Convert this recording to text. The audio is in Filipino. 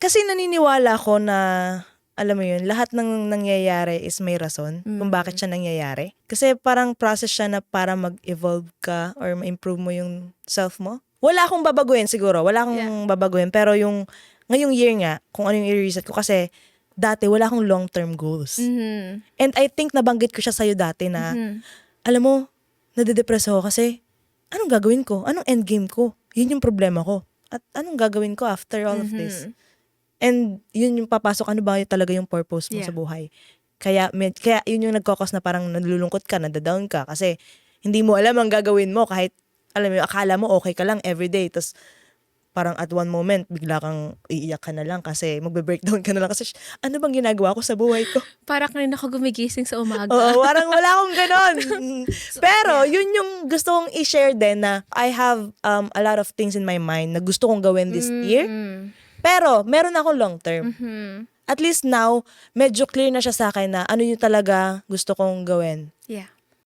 Kasi naniniwala ko na, alam mo yun, lahat ng nangyayari is may rason kung bakit siya nangyayari. Kasi parang process siya na para mag-evolve ka or ma-improve mo yung self mo. Wala akong babaguhin siguro. Wala akong babaguhin. Pero yung ngayong year nga, kung ano yung i-reset ko. Kasi dati wala akong long-term goals. And I think nabanggit ko siya sa'yo dati na, alam mo, nadidepress ako kasi anong gagawin ko? Anong endgame ko? Yun yung problema ko. At anong gagawin ko after all of this? And yun yung papasok, ano ba talaga yung purpose mo sa buhay. Kaya yun yung nagkakos na parang nalulungkot ka, nadadown ka. Kasi hindi mo alam ang gagawin mo kahit, alam mo, akala mo okay ka lang everyday. Tapos parang at one moment, bigla kang iiyak ka na lang kasi magbe-breakdown ka na lang. Kasi ano bang ginagawa ko sa buhay ko? Parang kanina ako gumigising sa umaga. Oo, parang wala akong ganon. Pero yun yung gusto kong i-share din na I have a lot of things in my mind na gusto kong gawin this year. Pero meron akong long term. At least now, medyo clear na siya sa akin na ano yung talaga gusto kong gawin. Yeah.